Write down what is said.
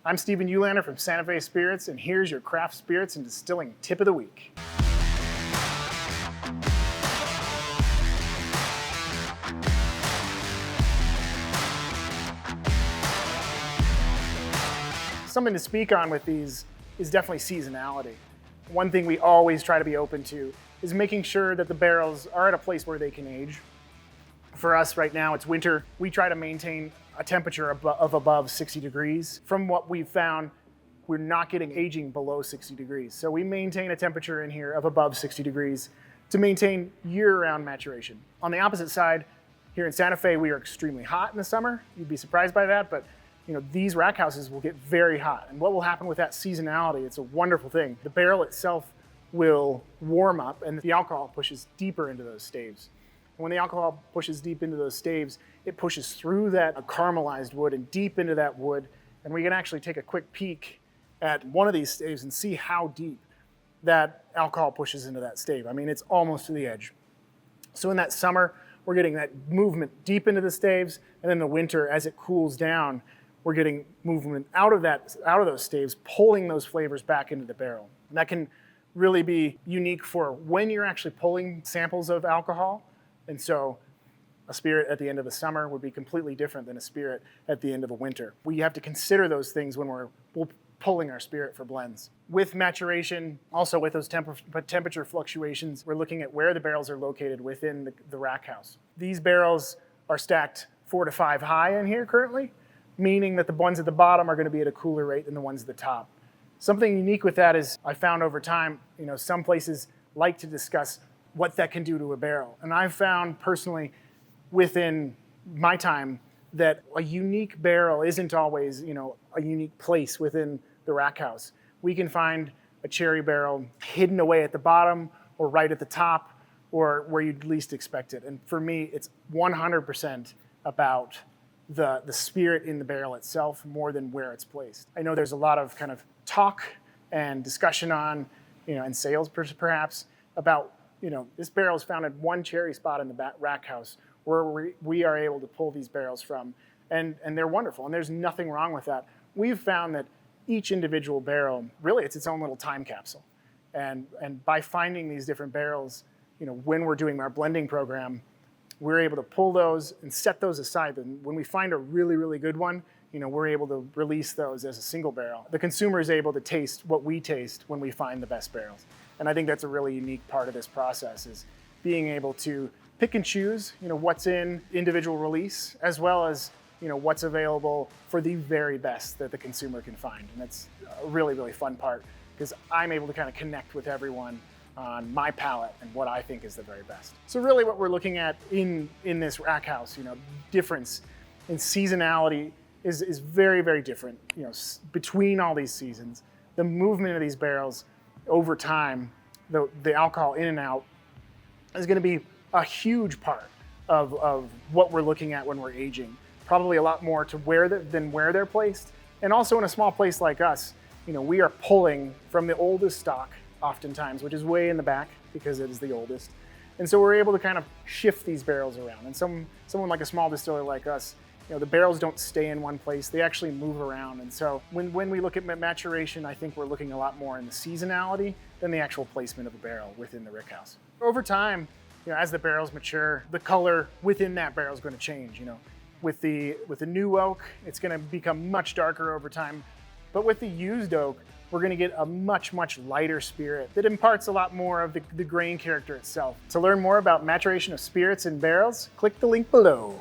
I'm Stephen Julander from Santa Fe Spirits, and here's your craft spirits and distilling tip of the week. Something to speak on with these is definitely seasonality. One thing we always try to be open to is making sure that the barrels are at a place where they can age. For us right now, it's winter. We try to maintain a temperature of above 60 degrees. From what we've found, we're not getting aging below 60 degrees. So we maintain a temperature in here of above 60 degrees to maintain year-round maturation. On the opposite side, here in Santa Fe, we are extremely hot in the summer. You'd be surprised by that, but these rack houses will get very hot. And what will happen with that seasonality, it's a wonderful thing. The barrel itself will warm up and the alcohol pushes deeper into those staves. And when the alcohol pushes deep into those staves, it pushes through that caramelized wood and deep into that wood. And we can actually take a quick peek at one of these staves and see how deep that alcohol pushes into that stave. I mean, it's almost to the edge. So in that summer, we're getting that movement deep into the staves, and in the winter, as it cools down, we're getting movement out of those staves, pulling those flavors back into the barrel. And that can really be unique for when you're actually pulling samples of alcohol. And so a spirit at the end of the summer would be completely different than a spirit at the end of the winter. We have to consider those things when we're pulling our spirit for blends. With maturation, also with those temperature fluctuations, we're looking at where the barrels are located within the rack house. These barrels are stacked 4 to 5 high in here currently, meaning that the ones at the bottom are going to be at a cooler rate than the ones at the top. Something unique with that is I found over time, some places like to discuss what that can do to a barrel. And I've found personally within my time that a unique barrel isn't always, a unique place within the rack house. We can find a cherry barrel hidden away at the bottom or right at the top or where you'd least expect it. And for me, it's 100% about the spirit in the barrel itself more than where it's placed. I know there's a lot of kind of talk and discussion on, and sales perhaps about, this barrel is found in one cherry spot in the rack house where we are able to pull these barrels from, and they're wonderful, and there's nothing wrong with that. We've found that each individual barrel, really it's its own little time capsule. And by finding these different barrels, when we're doing our blending program, we're able to pull those and set those aside. And when we find a really, really good one, we're able to release those as a single barrel. The consumer is able to taste what we taste when we find the best barrels. And I think that's a really unique part of this process is being able to pick and choose, what's in individual release, as well as, what's available for the very best that the consumer can find. And that's a really, really fun part because I'm able to kind of connect with everyone on my palate and what I think is the very best. So really what we're looking at in this rack house, difference in seasonality is very, very different, between all these seasons. The movement of these barrels over time, the alcohol in and out is going to be a huge part of what we're looking at when we're aging. Probably a lot more to than where they're placed. And also in a small place like us, we are pulling from the oldest stock oftentimes, which is way in the back because it is the oldest. And so we're able to kind of shift these barrels around. And someone like a small distiller like us, the barrels don't stay in one place, they actually move around. And so when we look at maturation, I think we're looking a lot more in the seasonality than the actual placement of a barrel within the rick house. Over time, as the barrels mature, the color within that barrel is going to change. With the new oak, it's going to become much darker over time. But with the used oak, we're going to get a much, much lighter spirit that imparts a lot more of the grain character itself. To learn more about maturation of spirits in barrels, click the link below.